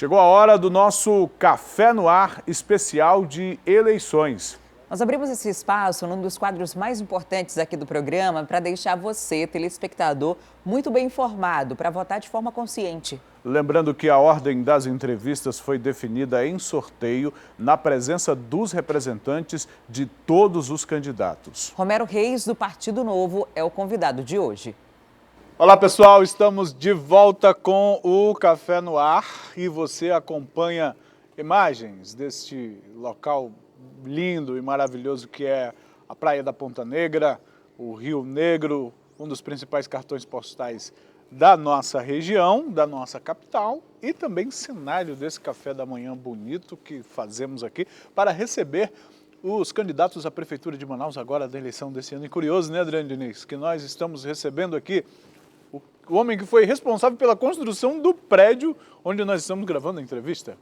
Chegou a hora do nosso Café no Ar especial de eleições. Nós abrimos esse espaço num dos quadros mais importantes aqui do programa para deixar você, telespectador, muito bem informado para votar de forma consciente. Lembrando que a ordem das entrevistas foi definida em sorteio na presença dos representantes de todos os candidatos. Romero Reis, do Partido Novo, é o convidado de hoje. Olá pessoal, estamos de volta com o Café no Ar e você acompanha imagens deste local lindo e maravilhoso que é a Praia da Ponta Negra, o Rio Negro, um dos principais cartões postais da nossa região, da nossa capital e também cenário desse café da manhã bonito que fazemos aqui para receber os candidatos à Prefeitura de Manaus agora da eleição desse ano. E curioso, né, Adriane Diniz, que nós estamos recebendo aqui o homem que foi responsável pela construção do prédio onde nós estamos gravando a entrevista.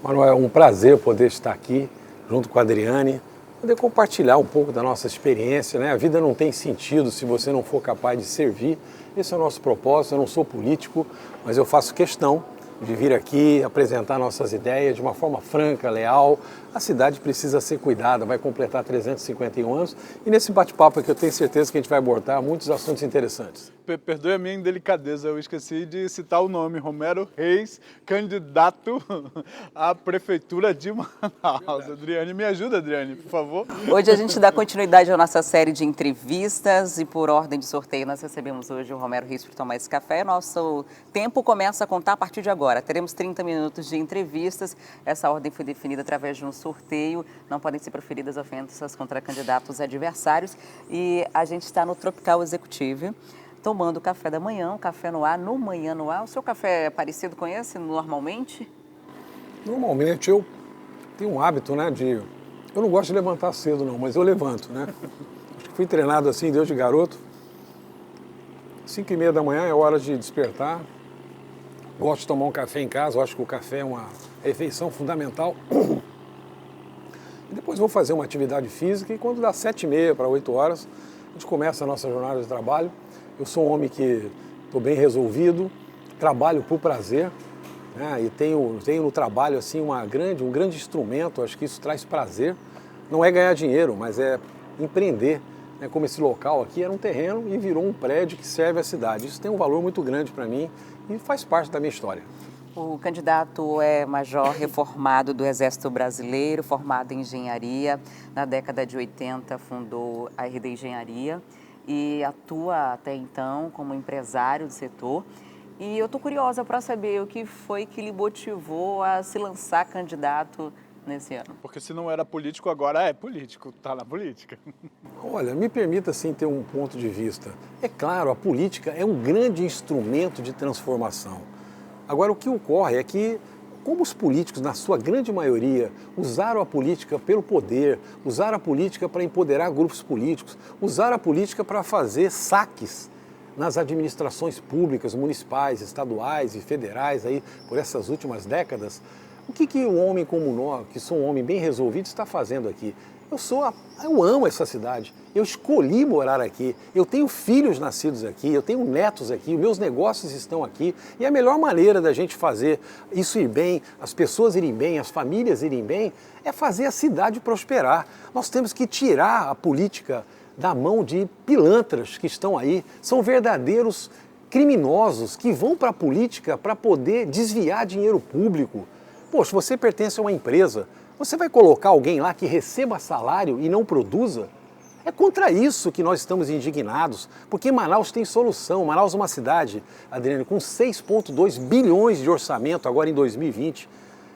Manuel, é um prazer poder estar aqui junto com a Adriane, poder compartilhar um pouco da nossa experiência, né? A vida não tem sentido se você não for capaz de servir. Esse é o nosso propósito. Eu não sou político, mas eu faço questão de vir aqui apresentar nossas ideias de uma forma franca, leal. A cidade precisa ser cuidada, vai completar 351 anos e nesse bate-papo aqui eu tenho certeza que a gente vai abordar muitos assuntos interessantes. Perdoe a minha indelicadeza, eu esqueci de citar o nome, Romero Reis, candidato à Prefeitura de Manaus. Adriane, me ajuda, Adriane, por favor. Hoje a gente dá continuidade à nossa série de entrevistas e por ordem de sorteio nós recebemos hoje o Romero Reis para tomar esse café. Nosso tempo começa a contar a partir de agora. Teremos 30 minutos de entrevistas. Essa ordem foi definida através de um sorteio. Não podem ser proferidas ofensas contra candidatos adversários. E a gente está no Tropical Executive, tomando café da manhã, um café no ar, no Manhã no Ar. O seu café é parecido com esse normalmente? Normalmente eu tenho um hábito, né, eu não gosto de levantar cedo não, mas eu levanto, né? Acho que fui treinado assim desde garoto. 5h30 da manhã é hora de despertar. Gosto de tomar um café em casa, eu acho que o café é uma refeição fundamental. E depois vou fazer uma atividade física e quando dá 7h30 para 8 horas, a gente começa a nossa jornada de trabalho. Eu sou um homem que estou bem resolvido, trabalho por prazer, né? E tenho no trabalho assim, um grande instrumento, acho que isso traz prazer. Não é ganhar dinheiro, mas é empreender, né? Como esse local aqui era um terreno e virou um prédio que serve a cidade. Isso tem um valor muito grande para mim e faz parte da minha história. O candidato é major reformado do Exército Brasileiro, formado em engenharia. Na década de 80 fundou a RD Engenharia e atua até então como empresário do setor. E eu estou curiosa para saber o que foi que lhe motivou a se lançar candidato nesse ano. Porque se não era político, agora é político, está na política. Olha, me permita assim ter um ponto de vista. É claro, a política é um grande instrumento de transformação. Agora, o que ocorre é que, como os políticos, na sua grande maioria, usaram a política pelo poder, usaram a política para empoderar grupos políticos, usaram a política para fazer saques nas administrações públicas, municipais, estaduais e federais aí por essas últimas décadas, o que um homem como nós, que sou um homem bem resolvido, está fazendo aqui? Eu amo essa cidade, eu escolhi morar aqui, eu tenho filhos nascidos aqui, eu tenho netos aqui, meus negócios estão aqui e a melhor maneira da gente fazer isso ir bem, as pessoas irem bem, as famílias irem bem, é fazer a cidade prosperar. Nós temos que tirar a política da mão de pilantras que estão aí, são verdadeiros criminosos que vão para a política para poder desviar dinheiro público. Poxa, você pertence a uma empresa, você vai colocar alguém lá que receba salário e não produza? É contra isso que nós estamos indignados, porque Manaus tem solução. Manaus é uma cidade, Adriane, com 6,2 bilhões de orçamento agora em 2020.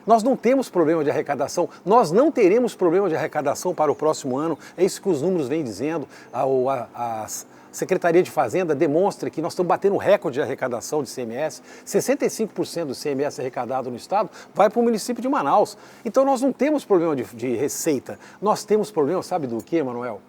Nós não temos problema de arrecadação, nós não teremos problema de arrecadação para o próximo ano. É isso que os números vêm dizendo. A Secretaria de Fazenda demonstra que nós estamos batendo um recorde de arrecadação de CMS. 65% do CMS arrecadado no estado vai para o município de Manaus. Então nós não temos problema de receita, nós temos problema, sabe do que, Manuel?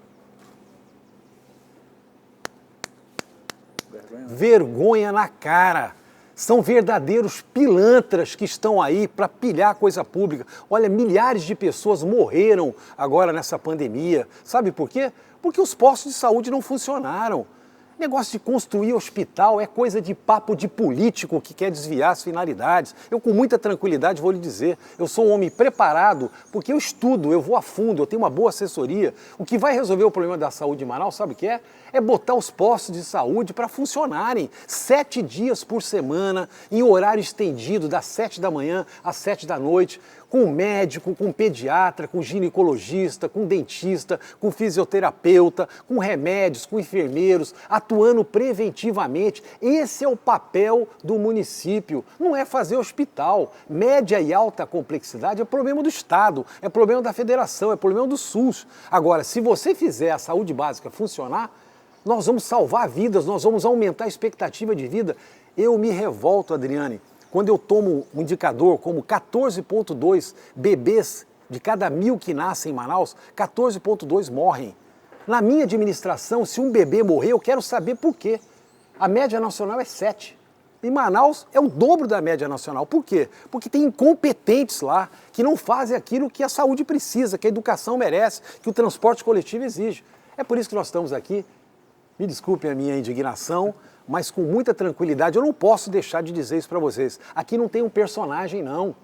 Vergonha na cara. São verdadeiros pilantras que estão aí para pilhar coisa pública. Olha, milhares de pessoas morreram agora nessa pandemia. Sabe por quê? Porque os postos de saúde não funcionaram. Negócio de construir hospital é coisa de papo de político que quer desviar as finalidades. Eu, com muita tranquilidade, vou lhe dizer, eu sou um homem preparado porque eu estudo, eu vou a fundo, eu tenho uma boa assessoria. O que vai resolver o problema da saúde em Manaus, sabe o que é? É botar os postos de saúde para funcionarem 7 dias por semana, em horário estendido, das 7 da manhã às 7 da noite, com médico, com pediatra, com ginecologista, com dentista, com fisioterapeuta, com remédios, com enfermeiros, atuando preventivamente. Esse é o papel do município, não é fazer hospital. Média e alta complexidade é problema do Estado, é problema da Federação, é problema do SUS. Agora, se você fizer a saúde básica funcionar, nós vamos salvar vidas, nós vamos aumentar a expectativa de vida. Eu me revolto, Adriane, quando eu tomo um indicador como 14,2 bebês de cada 1.000 que nascem em Manaus, 14,2 morrem. Na minha administração, se um bebê morrer, eu quero saber por quê. A média nacional é 7. Em Manaus é o dobro da média nacional. Por quê? Porque tem incompetentes lá que não fazem aquilo que a saúde precisa, que a educação merece, que o transporte coletivo exige. É por isso que nós estamos aqui. Me desculpem a minha indignação, mas com muita tranquilidade, eu não posso deixar de dizer isso para vocês. Aqui não tem um personagem, não.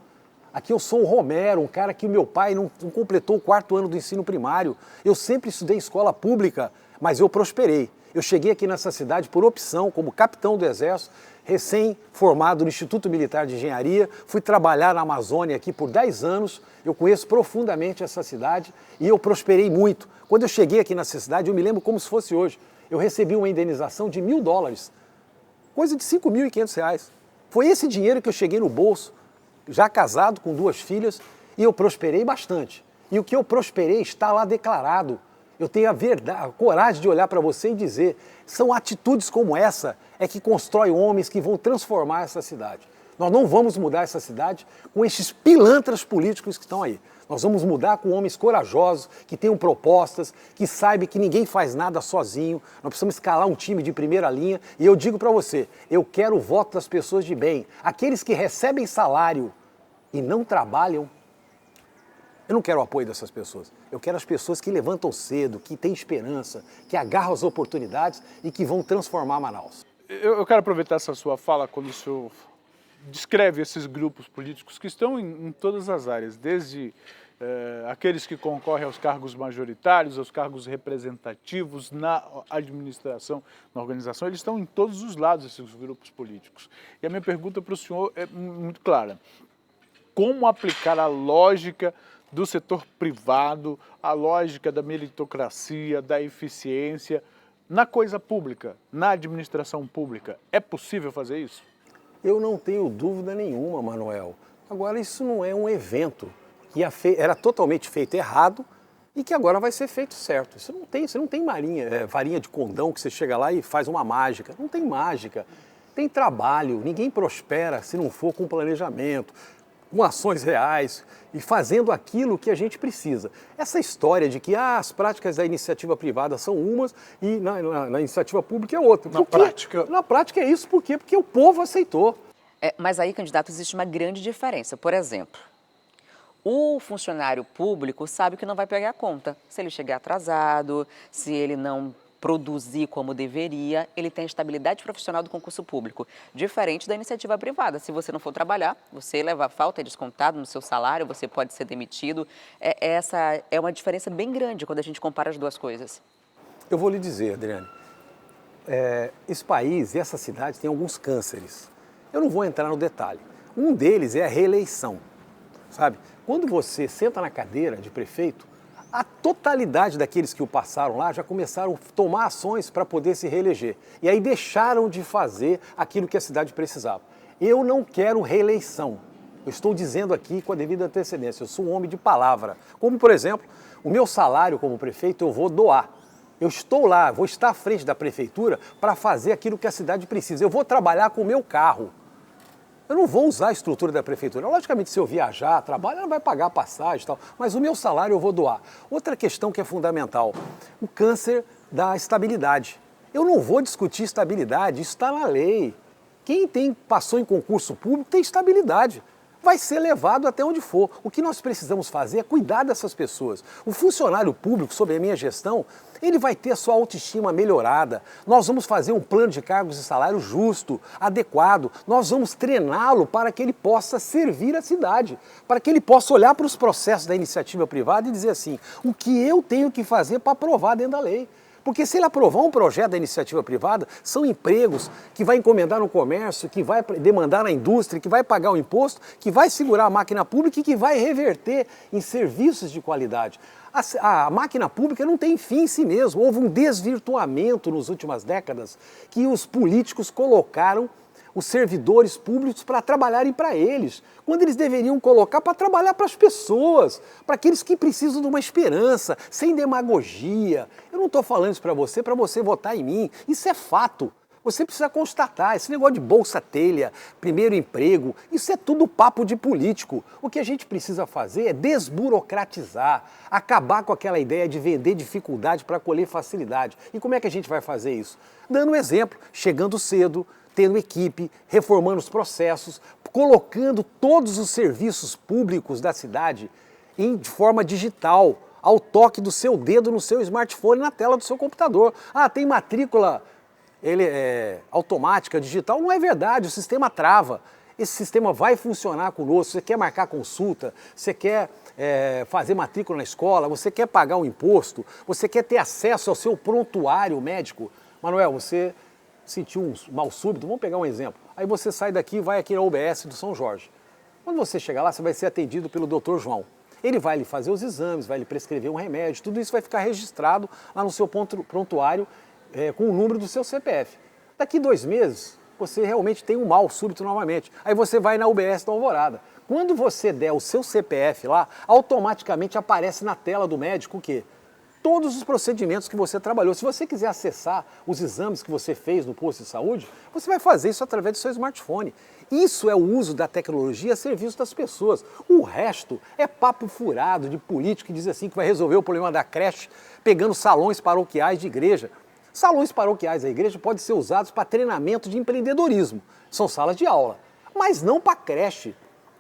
Aqui eu sou o Romero, um cara que o meu pai não completou o 4º ano do ensino primário. Eu sempre estudei em escola pública, mas eu prosperei. Eu cheguei aqui nessa cidade por opção, como capitão do Exército, recém-formado no Instituto Militar de Engenharia, fui trabalhar na Amazônia aqui por 10 anos, eu conheço profundamente essa cidade e eu prosperei muito. Quando eu cheguei aqui nessa cidade, eu me lembro como se fosse hoje. Eu recebi uma indenização de $1.000, coisa de R$5.500. Foi esse dinheiro que eu cheguei no bolso, já casado com 2 filhas, e eu prosperei bastante. E o que eu prosperei está lá declarado. Eu tenho a coragem de olhar para você e dizer, são atitudes como essa é que constrói homens que vão transformar essa cidade. Nós não vamos mudar essa cidade com esses pilantras políticos que estão aí. Nós vamos mudar com homens corajosos, que tenham propostas, que saibam que ninguém faz nada sozinho. Nós precisamos escalar um time de primeira linha. E eu digo para você, eu quero o voto das pessoas de bem. Aqueles que recebem salário e não trabalham. Eu não quero o apoio dessas pessoas. Eu quero as pessoas que levantam cedo, que têm esperança, que agarram as oportunidades e que vão transformar Manaus. Eu quero aproveitar essa sua fala quando o senhor descreve esses grupos políticos que estão em todas as áreas, desde aqueles que concorrem aos cargos majoritários, aos cargos representativos na administração, na organização, eles estão em todos os lados, esses grupos políticos. E a minha pergunta para o senhor é muito clara. Como aplicar a lógica do setor privado, a lógica da meritocracia, da eficiência, na coisa pública, na administração pública? É possível fazer isso? Eu não tenho dúvida nenhuma, Manuel. Agora, isso não é um evento que era totalmente feito errado e que agora vai ser feito certo. Você não tem varinha de condão que você chega lá e faz uma mágica. Não tem mágica. Tem trabalho. Ninguém prospera se não for com planejamento, com ações reais e fazendo aquilo que a gente precisa. Essa história de que as práticas da iniciativa privada são umas e na iniciativa pública é outra. Na prática é isso, por quê? Porque o povo aceitou. Mas aí, candidato, existe uma grande diferença. Por exemplo, o funcionário público sabe que não vai pegar a conta. Se ele chegar atrasado, se ele não produzir como deveria, ele tem a estabilidade profissional do concurso público, diferente da iniciativa privada. Se você não for trabalhar, você leva falta, é descontado no seu salário, você pode ser demitido. Essa é uma diferença bem grande quando a gente compara as duas coisas. Eu vou lhe dizer, Adriane, esse país e essa cidade tem alguns cânceres. Eu não vou entrar no detalhe. Um deles é a reeleição, sabe? Quando você senta na cadeira de prefeito, a totalidade daqueles que o passaram lá já começaram a tomar ações para poder se reeleger. E aí deixaram de fazer aquilo que a cidade precisava. Eu não quero reeleição. Eu estou dizendo aqui com a devida antecedência. Eu sou um homem de palavra. Como, por exemplo, o meu salário como prefeito eu vou doar. Eu estou lá, vou estar à frente da prefeitura para fazer aquilo que a cidade precisa. Eu vou trabalhar com o meu carro. Eu não vou usar a estrutura da prefeitura. Logicamente, se eu viajar, trabalhar, ela vai pagar a passagem e tal, mas o meu salário eu vou doar. Outra questão que é fundamental, o câncer da estabilidade. Eu não vou discutir estabilidade, isso está na lei. Quem passou em concurso público tem estabilidade. Vai ser levado até onde for. O que nós precisamos fazer é cuidar dessas pessoas. O funcionário público, sob a minha gestão, ele vai ter a sua autoestima melhorada. Nós vamos fazer um plano de cargos e salário justo, adequado. Nós vamos treiná-lo para que ele possa servir a cidade, para que ele possa olhar para os processos da iniciativa privada e dizer assim, o que eu tenho que fazer para aprovar dentro da lei. Porque se ele aprovar um projeto da iniciativa privada, são empregos que vai encomendar no comércio, que vai demandar na indústria, que vai pagar o imposto, que vai segurar a máquina pública e que vai reverter em serviços de qualidade. A máquina pública não tem fim em si mesmo. Houve um desvirtuamento nas últimas décadas que os políticos colocaram os servidores públicos para trabalharem para eles, quando eles deveriam colocar para trabalhar para as pessoas, para aqueles que precisam de uma esperança, sem demagogia. Eu não estou falando isso para você votar em mim, isso é fato. Você precisa constatar, esse negócio de bolsa telha, primeiro emprego, isso é tudo papo de político. O que a gente precisa fazer é desburocratizar, acabar com aquela ideia de vender dificuldade para colher facilidade. E como é que a gente vai fazer isso? Dando um exemplo, chegando cedo, tendo equipe, reformando os processos, colocando todos os serviços públicos da cidade de forma digital, ao toque do seu dedo no seu smartphone, na tela do seu computador. Ah, tem matrícula automática, digital? Não é verdade, o sistema trava. Esse sistema vai funcionar conosco. Você quer marcar consulta, você quer fazer matrícula na escola, você quer pagar um imposto, você quer ter acesso ao seu prontuário médico. Manuel, você sentiu um mal súbito, vamos pegar um exemplo. Aí você sai daqui e vai aqui na UBS do São Jorge. Quando você chegar lá, você vai ser atendido pelo Dr. João. Ele vai lhe fazer os exames, vai lhe prescrever um remédio, tudo isso vai ficar registrado lá no seu prontuário com o número do seu CPF. Daqui 2 meses, você realmente tem um mal súbito novamente. Aí você vai na UBS da Alvorada. Quando você der o seu CPF lá, automaticamente aparece na tela do médico o quê? Todos os procedimentos que você trabalhou. Se você quiser acessar os exames que você fez no posto de saúde, você vai fazer isso através do seu smartphone. Isso é o uso da tecnologia a serviço das pessoas. O resto é papo furado de político que diz assim que vai resolver o problema da creche pegando salões paroquiais de igreja. Salões paroquiais da igreja podem ser usados para treinamento de empreendedorismo. São salas de aula, mas não para creche.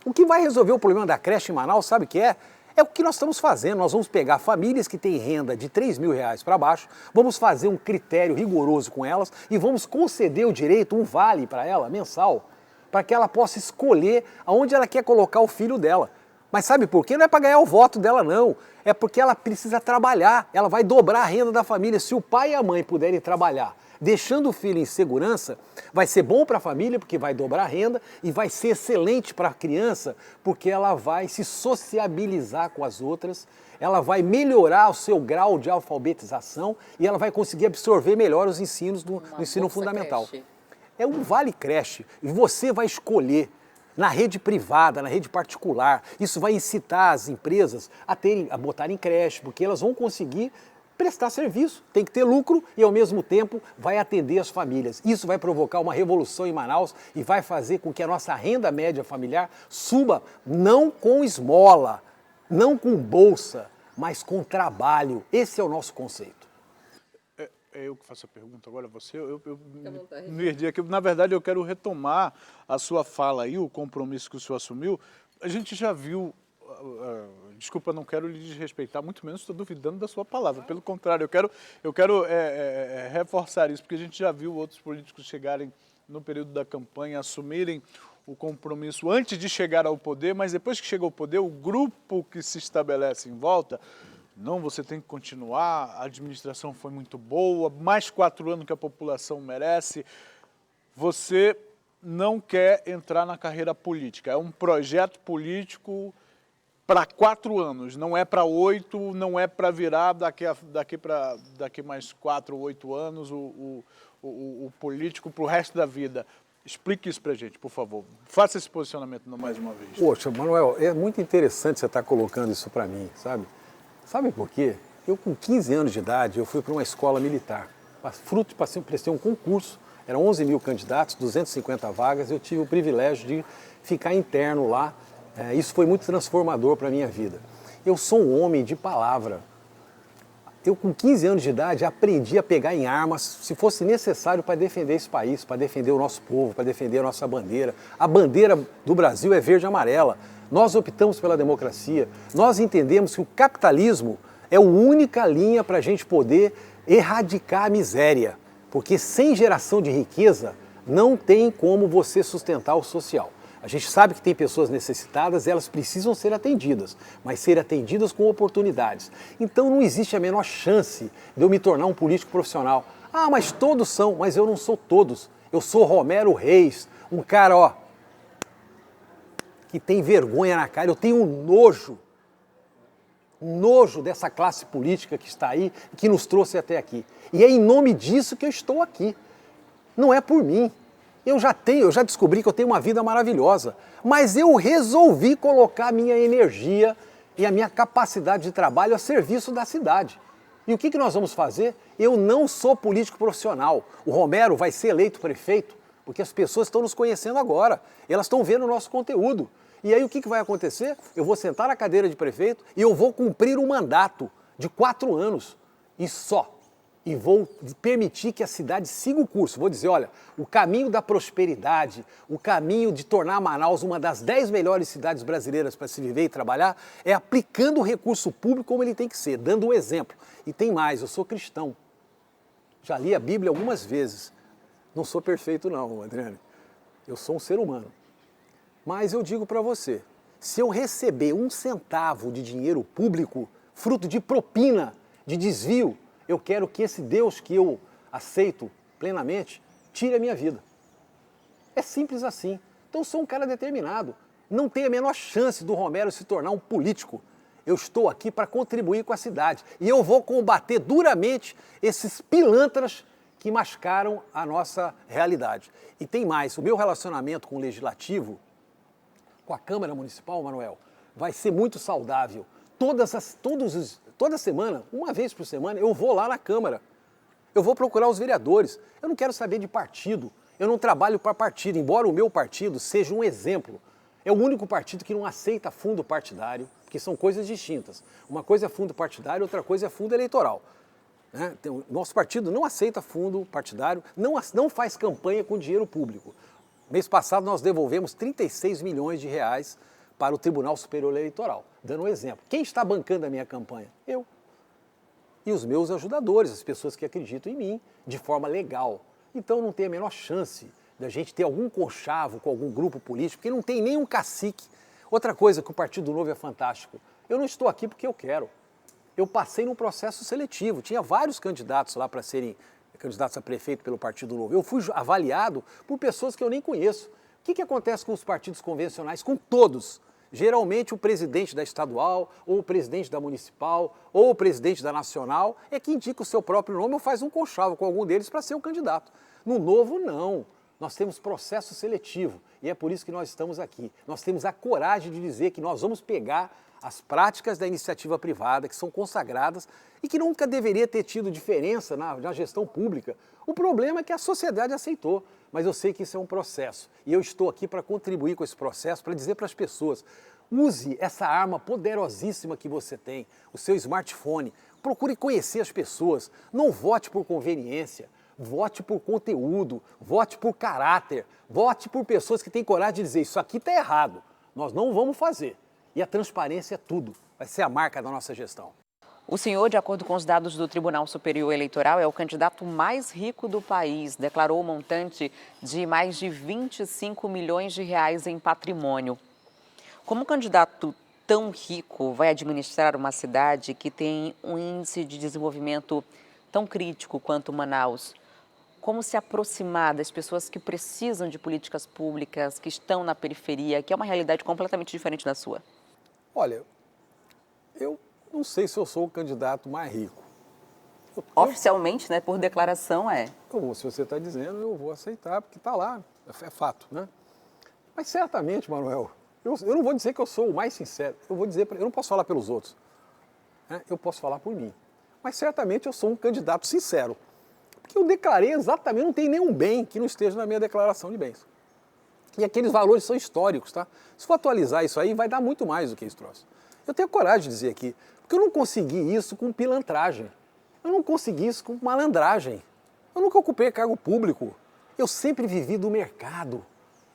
O que vai resolver o problema da creche em Manaus, sabe o que é? É o que nós estamos fazendo. Nós vamos pegar famílias que têm renda de R$3.000 para baixo, vamos fazer um critério rigoroso com elas e vamos conceder o direito, um vale para ela, mensal, para que ela possa escolher aonde ela quer colocar o filho dela. Mas sabe por quê? Não é para ganhar o voto dela, não. É porque ela precisa trabalhar, ela vai dobrar a renda da família. Se o pai e a mãe puderem trabalhar, deixando o filho em segurança, vai ser bom para a família, porque vai dobrar a renda, e vai ser excelente para a criança, porque ela vai se sociabilizar com as outras, ela vai melhorar o seu grau de alfabetização e ela vai conseguir absorver melhor os ensinos do ensino fundamental. Creche. É um vale creche, e você vai escolher na rede privada, na rede particular. Isso vai incitar as empresas a botarem creche, porque elas vão conseguir prestar serviço, tem que ter lucro e ao mesmo tempo vai atender as famílias. Isso vai provocar uma revolução em Manaus e vai fazer com que a nossa renda média familiar suba não com esmola, não com bolsa, mas com trabalho. Esse é o nosso conceito. É eu que faço a pergunta agora, você, eu me perdi aqui. Na verdade, eu quero retomar a sua fala aí, o compromisso que o senhor assumiu. A gente já viu, desculpa, não quero lhe desrespeitar, muito menos estou duvidando da sua palavra. Pelo contrário, eu quero reforçar isso, porque a gente já viu outros políticos chegarem no período da campanha, assumirem o compromisso antes de chegar ao poder, mas depois que chega ao poder, o grupo que se estabelece em volta, não, você tem que continuar, a administração foi muito boa, mais 4 anos que a população merece. Você não quer entrar na carreira política, é um projeto político para 4 anos, não é para 8, não é para virar daqui mais 4 ou 8 anos o político para o resto da vida. Explique isso para a gente, por favor. Faça esse posicionamento mais uma vez. Poxa, Manuel, é muito interessante você estar colocando isso para mim, sabe? Sabe por quê? Eu, com 15 anos de idade, eu fui para uma escola militar. Fruto de prestei um concurso, eram 11 mil candidatos, 250 vagas, eu tive o privilégio de ficar interno lá. Isso foi muito transformador para a minha vida. Eu sou um homem de palavra. Eu, com 15 anos de idade, aprendi a pegar em armas, se fosse necessário, para defender esse país, para defender o nosso povo, para defender a nossa bandeira. A bandeira do Brasil é verde e amarela. Nós optamos pela democracia. Nós entendemos que o capitalismo é a única linha para a gente poder erradicar a miséria, porque sem geração de riqueza não tem como você sustentar o social. A gente sabe que tem pessoas necessitadas, elas precisam ser atendidas, mas ser atendidas com oportunidades. Então não existe a menor chance de eu me tornar um político profissional. Ah, mas todos são, mas eu não sou todos. Eu sou Romero Reis, um cara, ó, que tem vergonha na cara, eu tenho nojo dessa classe política que está aí, que nos trouxe até aqui. E é em nome disso que eu estou aqui. Não é por mim. Eu já descobri que eu tenho uma vida maravilhosa, mas eu resolvi colocar a minha energia e a minha capacidade de trabalho a serviço da cidade. E o que nós vamos fazer? Eu não sou político profissional. O Romero vai ser eleito prefeito porque as pessoas estão nos conhecendo agora, elas estão vendo o nosso conteúdo. E aí o que vai acontecer? Eu vou sentar na cadeira de prefeito e eu vou cumprir um mandato de 4 anos e só. E vou permitir que a cidade siga o curso. Vou dizer, olha, o caminho da prosperidade, o caminho de tornar Manaus uma das 10 melhores cidades brasileiras para se viver e trabalhar, é aplicando o recurso público como ele tem que ser, dando um exemplo. E tem mais, eu sou cristão. Já li a Bíblia algumas vezes. Não sou perfeito não, Adriane. Eu sou um ser humano. Mas eu digo para você, se eu receber 1 centavo de dinheiro público, fruto de propina, de desvio, eu quero que esse Deus que eu aceito plenamente tire a minha vida. É simples assim. Então eu sou um cara determinado. Não tem a menor chance do Romero se tornar um político. Eu estou aqui para contribuir com a cidade. E eu vou combater duramente esses pilantras que mascaram a nossa realidade. E tem mais, o meu relacionamento com o Legislativo, com a Câmara Municipal, Manuel, vai ser muito saudável. Toda semana, uma vez por semana, eu vou lá na Câmara. Eu vou procurar os vereadores. Eu não quero saber de partido. Eu não trabalho para partido, embora o meu partido seja um exemplo. É o único partido que não aceita fundo partidário, porque são coisas distintas. Uma coisa é fundo partidário, outra coisa é fundo eleitoral. Nosso partido não aceita fundo partidário, não faz campanha com dinheiro público. Mês passado nós devolvemos 36 milhões de reais para o Tribunal Superior Eleitoral, dando um exemplo. Quem está bancando a minha campanha? Eu. E os meus ajudadores, as pessoas que acreditam em mim, de forma legal. Então não tem a menor chance da gente ter algum conchavo com algum grupo político, porque não tem nenhum cacique. Outra coisa que o Partido Novo é fantástico, eu não estou aqui porque eu quero. Eu passei num processo seletivo, tinha vários candidatos lá para serem candidatos a prefeito pelo Partido Novo. Eu fui avaliado por pessoas que eu nem conheço. O que acontece com os partidos convencionais? Com todos. Geralmente o presidente da estadual, ou o presidente da municipal, ou o presidente da nacional é que indica o seu próprio nome ou faz um conchavo com algum deles para ser o candidato. No Novo, não. Nós temos processo seletivo e é por isso que nós estamos aqui. Nós temos a coragem de dizer que nós vamos pegar as práticas da iniciativa privada, que são consagradas e que nunca deveria ter tido diferença na gestão pública. O problema é que a sociedade aceitou, mas eu sei que isso é um processo. E eu estou aqui para contribuir com esse processo, para dizer para as pessoas, use essa arma poderosíssima que você tem, o seu smartphone, procure conhecer as pessoas, não vote por conveniência, vote por conteúdo, vote por caráter, vote por pessoas que têm coragem de dizer, isso aqui está errado, nós não vamos fazer. E a transparência é tudo, vai ser a marca da nossa gestão. O senhor, de acordo com os dados do Tribunal Superior Eleitoral, é o candidato mais rico do país. Declarou um montante de mais de 25 milhões de reais em patrimônio. Como um candidato tão rico vai administrar uma cidade que tem um índice de desenvolvimento tão crítico quanto Manaus? Como se aproximar das pessoas que precisam de políticas públicas, que estão na periferia, que é uma realidade completamente diferente da sua? Olha, eu não sei se eu sou o candidato mais rico. Oficialmente, né, por declaração, é. Como se você está dizendo, eu vou aceitar, porque está lá, é fato, né? Mas certamente, Manuel, eu não vou dizer que eu sou o mais sincero, eu não posso falar pelos outros, né? Eu posso falar por mim. Mas certamente eu sou um candidato sincero, porque eu declarei exatamente, não tem nenhum bem que não esteja na minha declaração de bens. E aqueles valores são históricos, tá? Se for atualizar isso aí, vai dar muito mais do que esse troço. Eu tenho coragem de dizer aqui, porque eu não consegui isso com pilantragem. Eu não consegui isso com malandragem. Eu nunca ocupei cargo público. Eu sempre vivi do mercado.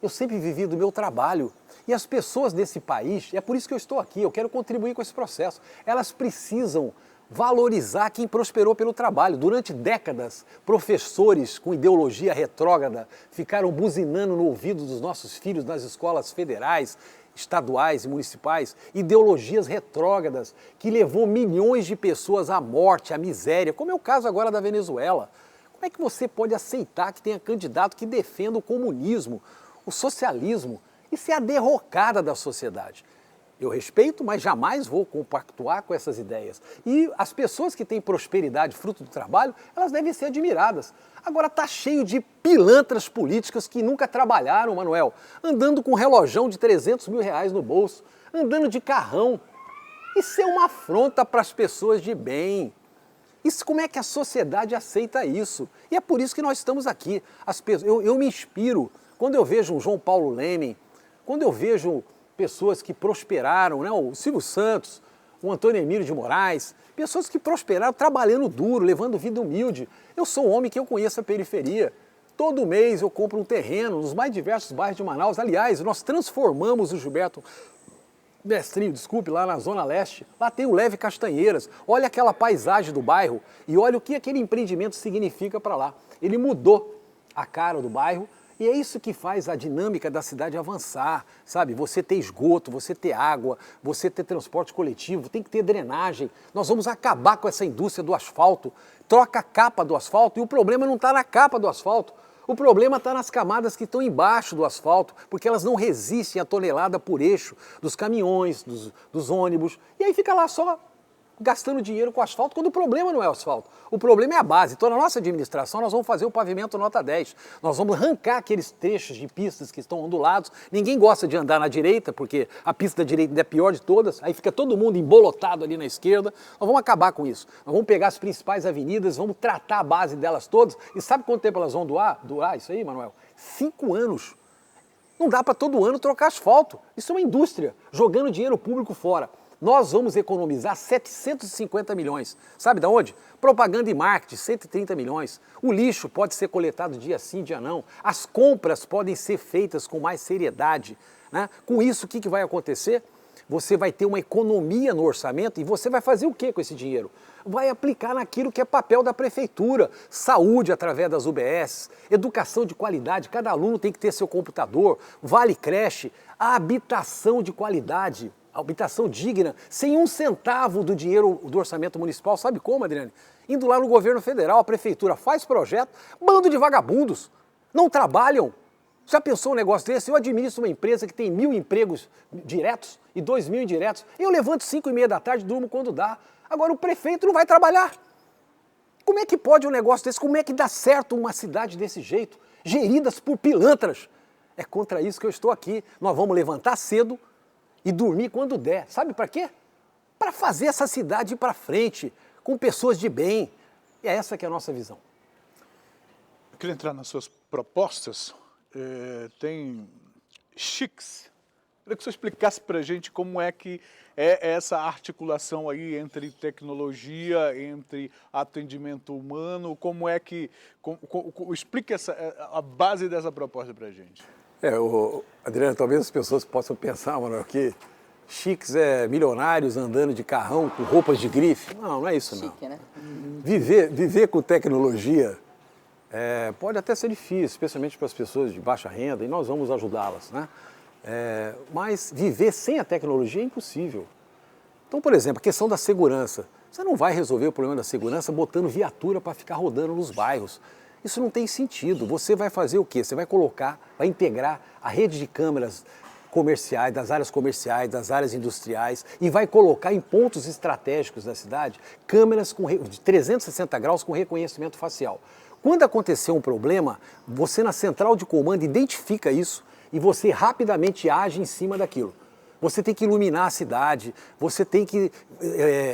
Eu sempre vivi do meu trabalho. E as pessoas desse país, é por isso que eu estou aqui, eu quero contribuir com esse processo. Elas precisam valorizar quem prosperou pelo trabalho. Durante décadas, professores com ideologia retrógrada ficaram buzinando no ouvido dos nossos filhos nas escolas federais, estaduais e municipais, ideologias retrógradas que levou milhões de pessoas à morte, à miséria, como é o caso agora da Venezuela. Como é que você pode aceitar que tenha candidato que defenda o comunismo, o socialismo? Isso é a derrocada da sociedade. Eu respeito, mas jamais vou compactuar com essas ideias. E as pessoas que têm prosperidade fruto do trabalho, elas devem ser admiradas. Agora está cheio de pilantras políticas que nunca trabalharam, Manuel, andando com um relojão de 300 mil reais no bolso, andando de carrão. Isso é uma afronta para as pessoas de bem. Isso, como é que a sociedade aceita isso? E é por isso que nós estamos aqui. Eu me inspiro quando eu vejo um João Paulo Lenin, quando eu vejo pessoas que prosperaram, né? O Silvio Santos, o Antônio Emílio de Moraes, pessoas que prosperaram trabalhando duro, levando vida humilde. Eu sou um homem que eu conheço a periferia. Todo mês eu compro um terreno nos mais diversos bairros de Manaus. Aliás, nós transformamos o Gilberto Mestrinho, desculpe, lá na Zona Leste. Lá tem o Leve Castanheiras. Olha aquela paisagem do bairro e olha o que aquele empreendimento significa para lá. Ele mudou a cara do bairro. E é isso que faz a dinâmica da cidade avançar, sabe? Você ter esgoto, você ter água, você ter transporte coletivo, tem que ter drenagem. Nós vamos acabar com essa indústria do asfalto. Troca a capa do asfalto e o problema não está na capa do asfalto. O problema está nas camadas que estão embaixo do asfalto, porque elas não resistem à tonelada por eixo dos caminhões, dos ônibus. E aí fica lá só gastando dinheiro com asfalto, quando o problema não é o asfalto. O problema é a base. Então, na nossa administração, nós vamos fazer o pavimento nota 10. Nós vamos arrancar aqueles trechos de pistas que estão ondulados. Ninguém gosta de andar na direita, porque a pista da direita é a pior de todas. Aí fica todo mundo embolotado ali na esquerda. Nós vamos acabar com isso. Nós vamos pegar as principais avenidas, vamos tratar a base delas todas. E sabe quanto tempo elas vão durar isso aí, Manuel? 5 anos. Não dá para todo ano trocar asfalto. Isso é uma indústria, jogando dinheiro público fora. Nós vamos economizar 750 milhões. Sabe de onde? Propaganda e marketing, 130 milhões. O lixo pode ser coletado dia sim, dia não. As compras podem ser feitas com mais seriedade, né? Com isso, o que vai acontecer? Você vai ter uma economia no orçamento e você vai fazer o que com esse dinheiro? Vai aplicar naquilo que é papel da prefeitura. Saúde através das UBS, educação de qualidade, cada aluno tem que ter seu computador, vale creche, a habitação de qualidade. Habitação digna, sem um centavo do dinheiro do orçamento municipal. Sabe como, Adriane? Indo lá no governo federal, a prefeitura faz projeto, bando de vagabundos, não trabalham. Já pensou um negócio desse? Eu administro uma empresa que tem 1.000 empregos diretos e 2.000 indiretos. Eu levanto 5h30 da tarde e durmo quando dá. Agora o prefeito não vai trabalhar. Como é que pode um negócio desse? Como é que dá certo uma cidade desse jeito? Geridas por pilantras. É contra isso que eu estou aqui. Nós vamos levantar cedo e dormir quando der. Sabe para quê? Para fazer essa cidade ir para frente, com pessoas de bem. E é essa que é a nossa visão. Eu queria entrar nas suas propostas. Tem chiques. Eu queria que você explicasse para a gente como é que é essa articulação aí entre tecnologia, entre atendimento humano, como é que... explique a base dessa proposta para a gente. Adriano, talvez as pessoas possam pensar, Manuel, que chiques é milionários andando de carrão com roupas de grife. Não, não é isso não. Chique, né? Viver com tecnologia pode até ser difícil, especialmente para as pessoas de baixa renda, e nós vamos ajudá-las, né? Mas viver sem a tecnologia é impossível. Então, por exemplo, a questão da segurança. Você não vai resolver o problema da segurança botando viatura para ficar rodando nos bairros. Isso não tem sentido. Você vai fazer o quê? Você vai integrar a rede de câmeras comerciais, das áreas industriais e vai colocar em pontos estratégicos da cidade câmeras de 360 graus com reconhecimento facial. Quando acontecer um problema, você na central de comando identifica isso e você rapidamente age em cima daquilo. Você tem que iluminar a cidade, você tem que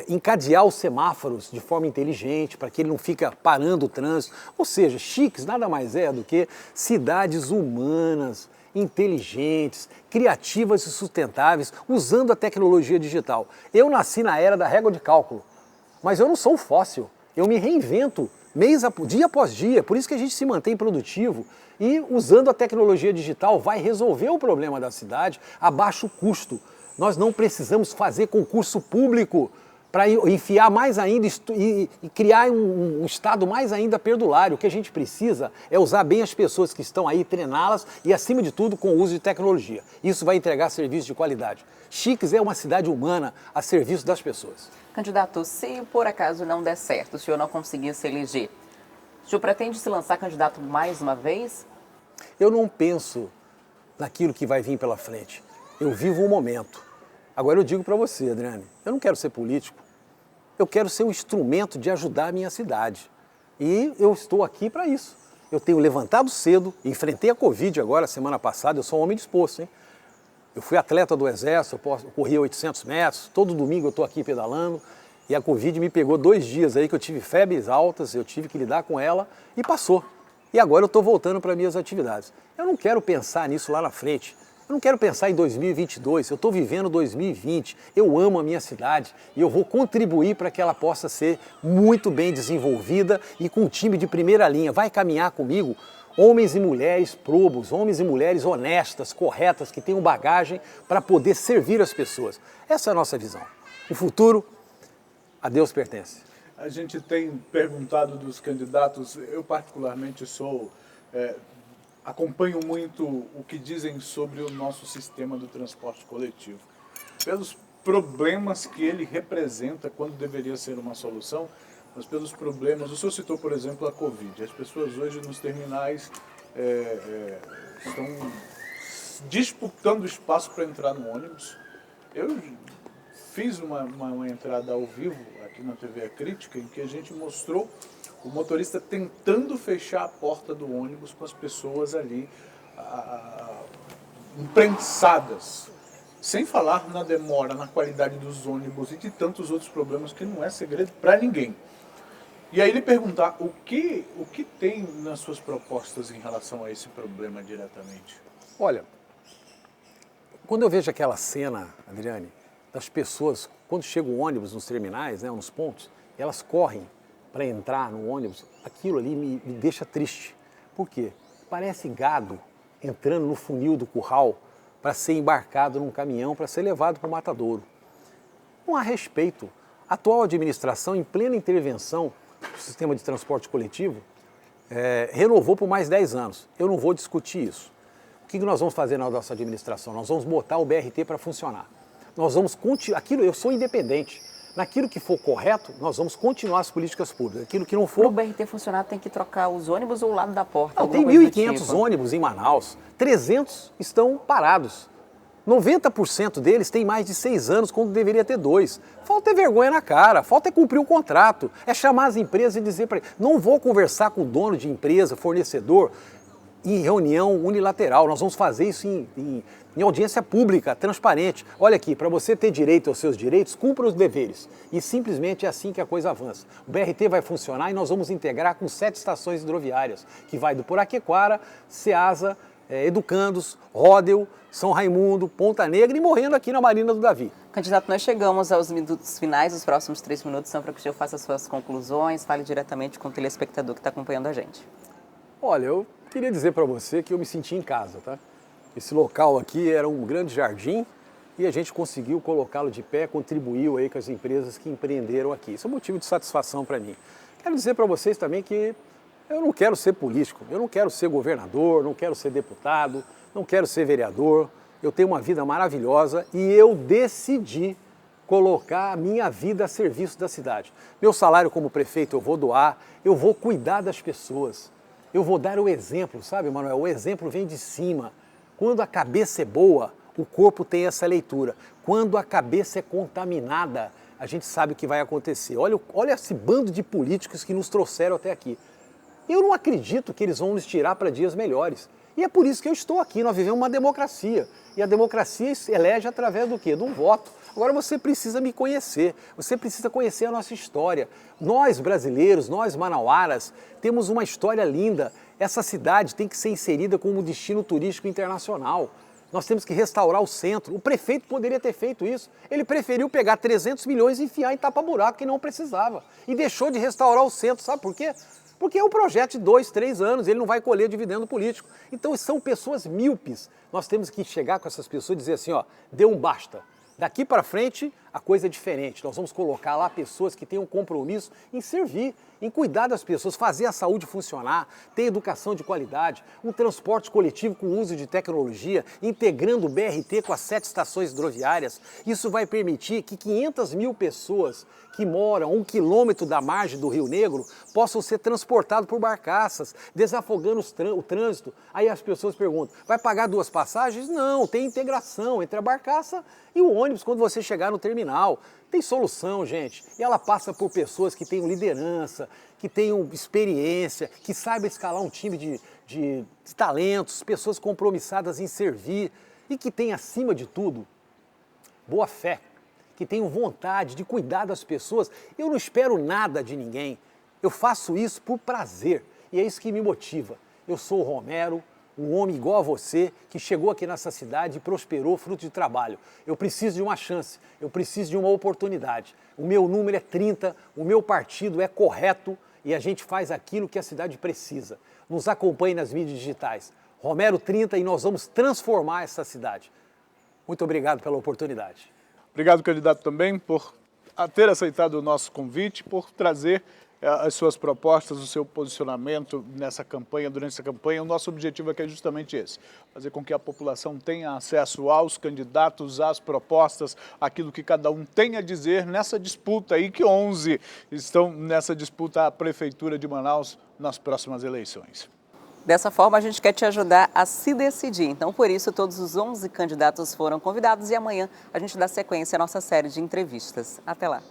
encadear os semáforos de forma inteligente para que ele não fique parando o trânsito. Ou seja, chiques nada mais é do que cidades humanas, inteligentes, criativas e sustentáveis, usando a tecnologia digital. Eu nasci na era da régua de cálculo, mas eu não sou um fóssil. Eu me reinvento dia após dia, por isso que a gente se mantém produtivo e usando a tecnologia digital vai resolver o problema da cidade a baixo custo. Nós não precisamos fazer concurso público para enfiar mais ainda e criar um estado mais ainda perdulário. O que a gente precisa é usar bem as pessoas que estão aí, treiná-las e, acima de tudo, com o uso de tecnologia. Isso vai entregar serviço de qualidade. Chiques é uma cidade humana a serviço das pessoas. Candidato, se por acaso não der certo, o senhor não conseguir se eleger, o senhor pretende se lançar candidato mais uma vez? Eu não penso naquilo que vai vir pela frente. Eu vivo o momento. Agora eu digo para você, Adriane, eu não quero ser político. Eu quero ser um instrumento de ajudar a minha cidade. E eu estou aqui para isso. Eu tenho levantado cedo, enfrentei a Covid agora, semana passada, eu sou um homem disposto, hein? Eu fui atleta do Exército, eu corri 800 metros, todo domingo eu estou aqui pedalando. E a Covid me pegou 2 dias aí que eu tive febres altas, eu tive que lidar com ela e passou. E agora eu estou voltando para minhas atividades. Eu não quero pensar nisso lá na frente. Eu não quero pensar em 2022, eu estou vivendo 2020, eu amo a minha cidade e eu vou contribuir para que ela possa ser muito bem desenvolvida e com um time de primeira linha. Vai caminhar comigo homens e mulheres probos, homens e mulheres honestas, corretas, que tenham bagagem para poder servir as pessoas. Essa é a nossa visão. O futuro, a Deus pertence. A gente tem perguntado dos candidatos, eu particularmente acompanho muito o que dizem sobre o nosso sistema do transporte coletivo. Pelos problemas que ele representa quando deveria ser uma solução, mas pelos problemas. O senhor citou, por exemplo, a Covid. As pessoas hoje nos terminais estão disputando espaço para entrar no ônibus. Eu fiz uma entrada ao vivo aqui na TV A Crítica, em que a gente mostrou o motorista tentando fechar a porta do ônibus com as pessoas ali imprensadas. Sem falar na demora, na qualidade dos ônibus e de tantos outros problemas que não é segredo para ninguém. E aí ele perguntar o que tem nas suas propostas em relação a esse problema diretamente? Olha, quando eu vejo aquela cena, Adriane, das pessoas, quando chega o ônibus nos terminais, né, nos pontos, elas correm para entrar no ônibus, aquilo ali me deixa triste. Por quê? Parece gado entrando no funil do curral para ser embarcado num caminhão, para ser levado para o matadouro. Não há respeito. A atual administração, em plena intervenção do sistema de transporte coletivo, renovou por mais 10 anos. Eu não vou discutir isso. O que nós vamos fazer na nossa administração? Nós vamos botar o BRT para funcionar. Nós vamos continuar. Eu sou independente. Naquilo que for correto, nós vamos continuar as políticas públicas. Aquilo que não for... Para o BRT funcionar, tem que trocar os ônibus ou o lado da porta? Não, tem 1.500 ônibus em Manaus, 300 estão parados. 90% deles têm mais de 6 anos, quando deveria ter 2. Falta é vergonha na cara, falta é cumprir o contrato, é chamar as empresas e dizer para eles, não vou conversar com o dono de empresa, fornecedor, em reunião unilateral, nós vamos fazer isso em audiência pública, transparente. Olha aqui, para você ter direito aos seus direitos, cumpra os deveres. E simplesmente é assim que a coisa avança. O BRT vai funcionar e nós vamos integrar com 7 estações hidroviárias, que vai do Poraquequara, Ceasa, Educandos, Ródeu, São Raimundo, Ponta Negra e morrendo aqui na Marina do Davi. Candidato, nós chegamos aos minutos finais, os próximos 3 minutos são para que o senhor faça as suas conclusões, fale diretamente com o telespectador que está acompanhando a gente. Olha, eu queria dizer para você que eu me senti em casa, tá? Esse local aqui era um grande jardim e a gente conseguiu colocá-lo de pé, contribuiu aí com as empresas que empreenderam aqui. Isso é um motivo de satisfação para mim. Quero dizer para vocês também que eu não quero ser político, eu não quero ser governador, não quero ser deputado, não quero ser vereador. Eu tenho uma vida maravilhosa e eu decidi colocar a minha vida a serviço da cidade. Meu salário como prefeito eu vou doar, eu vou cuidar das pessoas. Eu vou dar o exemplo, sabe, Manuel? O exemplo vem de cima. Quando a cabeça é boa, o corpo tem essa leitura. Quando a cabeça é contaminada, a gente sabe o que vai acontecer. Olha esse bando de políticos que nos trouxeram até aqui. Eu não acredito que eles vão nos tirar para dias melhores. E é por isso que eu estou aqui. Nós vivemos uma democracia. E a democracia se elege através do quê? De um voto. Agora você precisa me conhecer, você precisa conhecer a nossa história. Nós brasileiros, nós manauaras, temos uma história linda. Essa cidade tem que ser inserida como destino turístico internacional. Nós temos que restaurar o centro. O prefeito poderia ter feito isso. Ele preferiu pegar 300 milhões e enfiar em tapa-buraco que não precisava. E deixou de restaurar o centro. Sabe por quê? Porque é um projeto de 2, 3 anos, ele não vai colher dividendo político. Então são pessoas míopes. Nós temos que chegar com essas pessoas e dizer assim, ó, dê um basta. Daqui para frente, a coisa é diferente. Nós vamos colocar lá pessoas que têm um compromisso em servir, em cuidar das pessoas, fazer a saúde funcionar, ter educação de qualidade, um transporte coletivo com uso de tecnologia, integrando o BRT com as 7 estações hidroviárias. Isso vai permitir que 500 mil pessoas que moram a 1 quilômetro da margem do Rio Negro possam ser transportados por barcaças, desafogando o trânsito. Aí as pessoas perguntam, vai pagar 2 passagens? Não, tem integração entre a barcaça e o ônibus quando você chegar no terminal. Tem solução, gente. E ela passa por pessoas que tenham liderança, que tenham experiência, que saibam escalar um time de talentos, pessoas compromissadas em servir e que tenham, acima de tudo, boa fé, que tenham vontade de cuidar das pessoas. Eu não espero nada de ninguém. Eu faço isso por prazer e é isso que me motiva. Eu sou o Romero, um homem igual a você, que chegou aqui nessa cidade e prosperou fruto de trabalho. Eu preciso de uma chance, eu preciso de uma oportunidade. O meu número é 30, o meu partido é correto e a gente faz aquilo que a cidade precisa. Nos acompanhe nas mídias digitais. Romero 30 e nós vamos transformar essa cidade. Muito obrigado pela oportunidade. Obrigado, candidato, também por ter aceitado o nosso convite, por trazer as suas propostas, o seu posicionamento nessa campanha, durante essa campanha. O nosso objetivo aqui é justamente esse, fazer com que a população tenha acesso aos candidatos, às propostas, aquilo que cada um tem a dizer nessa disputa aí, que 11 estão nessa disputa à Prefeitura de Manaus nas próximas eleições. Dessa forma, a gente quer te ajudar a se decidir. Então, por isso, todos os 11 candidatos foram convidados e amanhã a gente dá sequência à nossa série de entrevistas. Até lá!